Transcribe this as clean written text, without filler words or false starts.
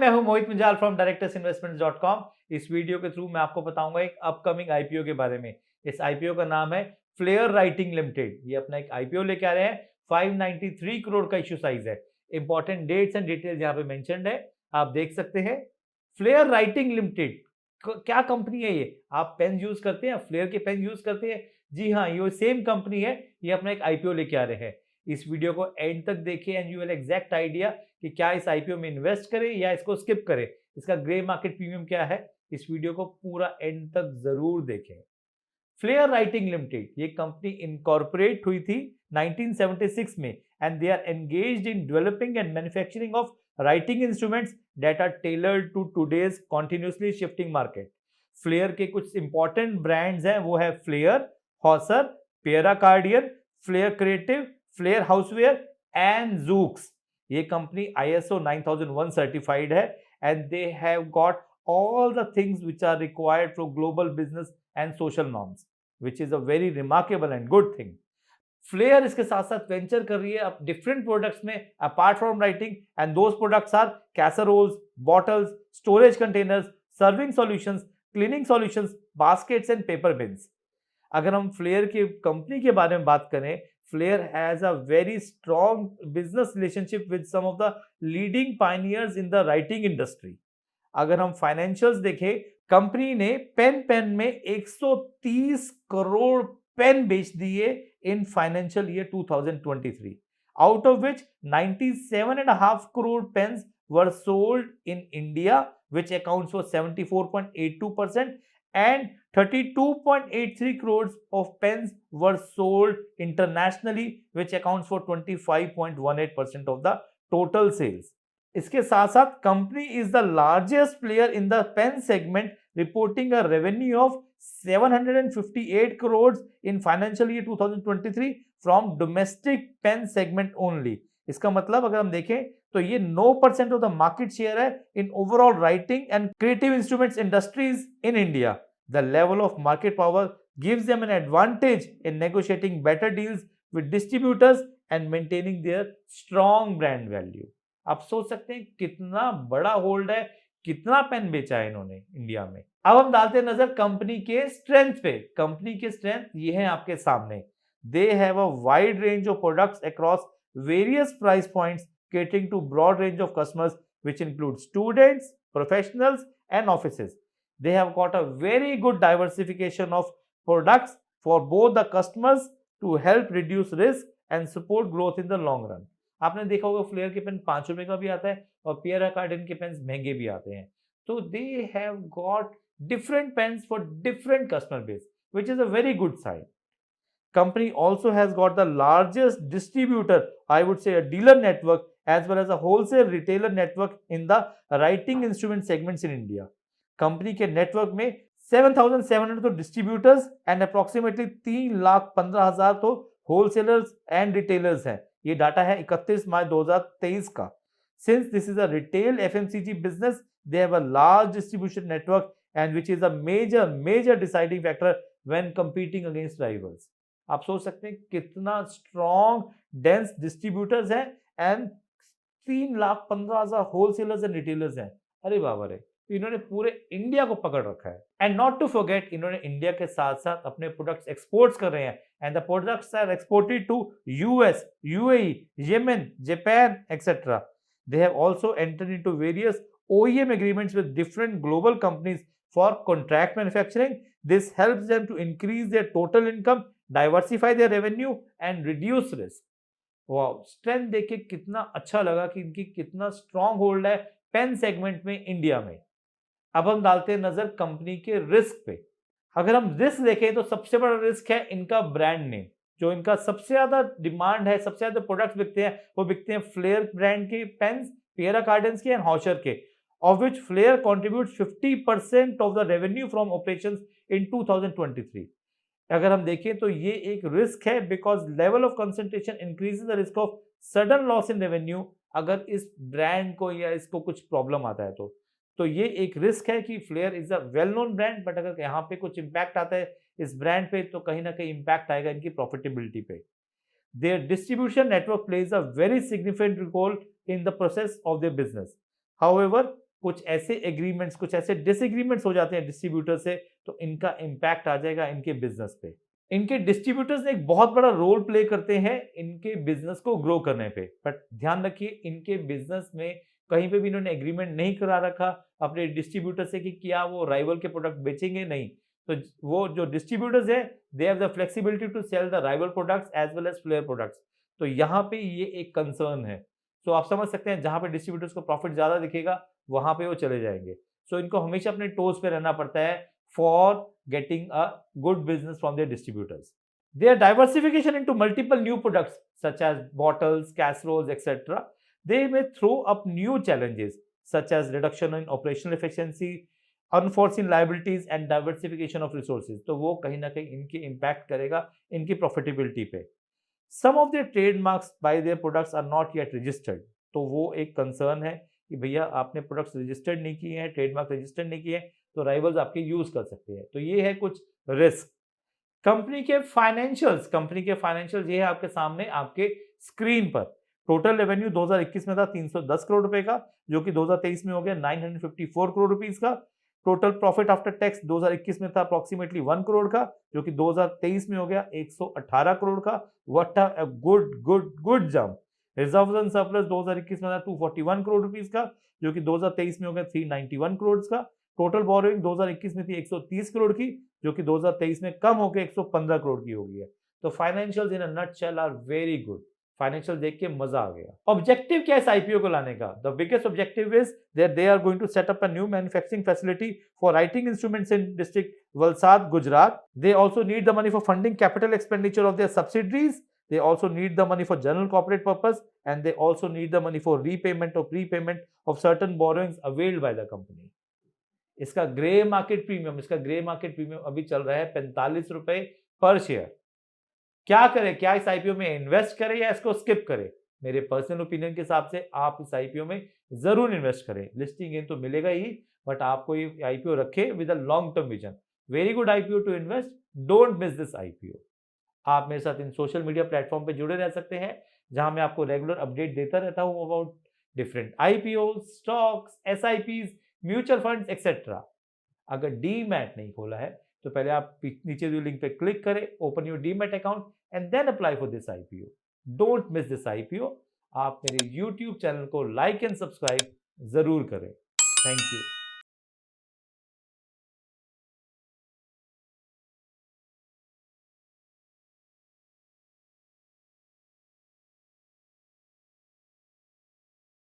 मैं हूं मोहित Munjal from directorsinvestments.com। इस वीडियो के थ्रू मैं आपको बताऊंगा एक अपकमिंग आईपीओ के बारे में। इस आईपीओ का नाम है फ्लेयर राइटिंग लिमिटेड। ये अपना एक आईपीओ लेके आ रहे हैं। 593 करोड़ का इश्यू साइज है। इंपॉर्टेंट डेट्स एंड डिटेल्स यहाँ पे मेंशन्ड है, आप देख सकते हैं। फ्लेयर राइटिंग लिमिटेड क्या कंपनी है ये? आप पेन यूज करते हैं, फ्लेयर के पेन यूज करते हैं? जी हाँ, ये सेम कंपनी है। ये अपना एक आईपीओ लेके आ रहे हैं। इस वीडियो को एंड तक देखिए and you will exact idea कि क्या इस आईपीओ में इन्वेस्ट करें या इसको स्किप करें, इसका ग्रे मार्केट प्रीमियम क्या है। इस वीडियो को पूरा एंड तक जरूर देखें। फ्लेयर राइटिंग लिमिटेड ये कंपनी इनकॉर्पोरेट हुई थी 1976 में and they are engaged in developing and manufacturing of writing instruments that are tailored to today's continuously shifting market. Flair के कुछ इंपॉर्टेंट ब्रांड्स हैं, वो है Flair, Hauser, Pierre Cardin, Flair creative, Flair houseware and Zoox. ये company ISO 9001 certified है and they have got all the things which are required for global business and social norms, which is a very remarkable and good thing. Flair इसके साथ साथ venture कर रही है अब different products में apart from writing, and those products are casseroles, bottles, storage containers, serving solutions, cleaning solutions, baskets and paper bins. अगर हम फ्लेयर की कंपनी के बारे में बात करें, Flair has a very strong business relationship with some of the leading pioneers in the writing industry. अगर हम फाइनेंशियल्स देखें, कंपनी ने पेन में 130 करोड़ पेन बेच दिए in financial year 2023, out of which 97.5 crore pens were sold in India which accounts for 74.82% and 32.83 crores of pens were sold internationally which accounts for 25.18% of the total sales. इसके साथ साथ company is the largest player in the pen segment, reporting a revenue of 758 crore in financial year 2023 from domestic pen segment only. इसका मतलब अगर हम देखें तो ये 9% ऑफ द मार्केट शेयर है in overall writing and creative instruments industries in India. The level of market power gives them an advantage in negotiating better deals with distributors and maintaining their strong brand value. आप सोच सकते हैं कितना बड़ा hold है, कितना pen बेचा है इन्होंने इंडिया में। अब हम डालते हैं नजर कंपनी के स्ट्रेंथ पे। कंपनी के स्ट्रेंथ ये है आपके सामने। दे have a wide range of products across various price points catering to broad range of customers which include students, professionals and offices. They have got a very good diversification of products for both the customers to help reduce risk and support growth in the long run. आपने देखा होगा flare के pen 5 रुपए का भी आता है और पियरा कार्डियन के पेन महंगे भी आते हैं। तो they have got different pens for different customer base which is a very good sign. Company also has got the largest distributor, I would say a dealer network, as well as a wholesale retailer network in the writing instrument segments in India. Company के network में 7,700 तो distributors and approximately 3,15,000 तो wholesalers and retailers हैं। ये data है 31 मार्च 2023 का। Since this is a retail FMCG business, they have a large distribution network and which is a major deciding factor when competing against rivals. आप सोच सकते हैं कितना स्ट्रॉन्ग डेंस डिस्ट्रीब्यूटर्स हैं एंड 3,15,000 होलसेलर्स एंड रिटेलर्स हैं। अरे बाबा रे, इन्होंने पूरे इंडिया को पकड़ रखा है। एंड नॉट टू फॉरगेट, इन्होंने इंडिया के साथ साथ अपने प्रोडक्ट्स एक्सपोर्ट्स कर रहे हैं and the products are exported to US, UAE, Yemen, Japan etcetera. They have also entered into various OEM agreements with different global companies for contract manufacturing. This helps them to increase their total income, diversify their revenue and reduce risk. Wow, strength देखिए कितना अच्छा लगा कि इनकी कितना strong hold है pen segment में India में। अब हम डालते हैं नजर कंपनी के रिस्क पे। अगर हम रिस्क देखें तो सबसे बड़ा रिस्क है इनका ब्रांड नेम। जो इनका सबसे ज्यादा डिमांड है, सबसे ज्यादा प्रोडक्ट्स बिकते हैं, वो बिकते हैं फ्लेयर ब्रांड के पेन्स, पियरा कार्डियंस के एंड हॉशर के, of which Flair contributes 50% of the revenue from operations in 2023. अगर हम देखें तो ये एक रिस्क है because level of concentration increases the risk of sudden loss in revenue अगर इस ब्रांड को या इसको कुछ प्रॉब्लम आता है तो ये एक रिस्क है कि Flair is a well known brand, but अगर यहाँ पे कुछ इंपैक्ट आता है इस ब्रांड पे तो कहीं ना कहीं इंपैक्ट आएगा इनकी प्रॉफिटेबिलिटी पे। Their distribution network plays a very significant role in the process of their business. However, कुछ ऐसे एग्रीमेंट्स, कुछ ऐसे डिसएग्रीमेंट्स हो जाते हैं डिस्ट्रीब्यूटर से, तो इनका इम्पैक्ट आ जाएगा इनके बिजनेस पे। इनके डिस्ट्रीब्यूटर्स एक बहुत बड़ा रोल प्ले करते हैं इनके बिजनेस को ग्रो करने पे, बट ध्यान रखिए इनके बिजनेस में कहीं पे भी इन्होंने एग्रीमेंट नहीं करा रखा अपने डिस्ट्रीब्यूटर से कि क्या वो राइवल के प्रोडक्ट बेचेंगे, नहीं। तो वो जो डिस्ट्रीब्यूटर्स है, they have the flexibility to sell the rival products as well as Flair products. तो यहाँ पे ये एक कंसर्न है। तो आप समझ सकते हैं जहां पे डिस्ट्रीब्यूटर्स को प्रॉफिट ज्यादा दिखेगा वहां पे वो चले जाएंगे। सो इनको हमेशा अपने टोज पे रहना पड़ता है for getting a good business from their distributors. Their diversification into multiple new products such as bottles, casseroles, etc. They may throw up new challenges such as reduction in operational efficiency, unforeseen liabilities and diversification of resources. तो वो कहीं ना कहीं इनकी impact करेगा इनकी profitability पे। Some of their trademarks by their products are not yet registered. तो वो एक concern है कि भैया आपने प्रोडक्ट्स रजिस्टर्ड नहीं किए हैं, ट्रेडमार्क रजिस्टर्ड नहीं किए हैं, तो राइवल्स आपके यूज कर सकते हैं। तो ये है कुछ रिस्क। कंपनी के फाइनेंशियल्स ये है आपके सामने आपके स्क्रीन पर। टोटल रेवेन्यू 2021 में था 310 करोड़ रुपए का, जो कि 2023 में हो गया 954 करोड़ रुपीस का। टोटल प्रॉफिट आफ्टर टैक्स 2021 में था अप्रोक्सीमेटली 1 करोड़ का, जो कि 2023 में हो गया 118 करोड़ का। What a good jump. Reserves and surplus 2021 में था 241 करोड़ रुपीस का, जो कि 2023 में हो गया 391 करोड़ का। टोटल बोरोइंग 2021 में थी 130 करोड़ की, जो कि 2023 में कम होकर 115 करोड़ की हो गई है। तो financials in a nutshell are very good. Financial देख के मजा आ गया। ऑब्जेक्टिव क्या है इस आईपीओ को लाने का? The biggest objective is that they are going to set up a new manufacturing facility for writing instruments in district Valsad, Gujarat. They also need the money for funding capital expenditure of their subsidiaries. They also need the money for general corporate purpose, and they also need the money for repayment or prepayment of certain borrowings availed by the company. इसका grey market premium अभी चल रहा है 45 रुपए पर share. क्या करें? क्या इस आईपीओ में इन्वेस्ट करें या इसको स्किप करें? मेरे पर्सनल ओपिनियन के हिसाब से आप इस आईपीओ में जरूर इन्वेस्ट करें। लिस्टिंग गेन तो मिलेगा ही, बट आपको ये आईपीओ रखे with a long term vision. Very good IPO to invest. Don't miss this IPO. आप मेरे साथ इन सोशल मीडिया प्लेटफॉर्म पे जुड़े रह सकते हैं, जहां मैं आपको रेगुलर अपडेट देता रहता हूं about different IPO, stocks, SIPs, mutual funds etcetera. अगर डीमैट नहीं खोला है तो पहले आप नीचे दी लिंक पे क्लिक करें, open your demat account and then apply for this IPO. Don't miss this IPO. आप मेरे यूट्यूब चैनल को लाइक एंड सब्सक्राइब जरूर करें। Thank you.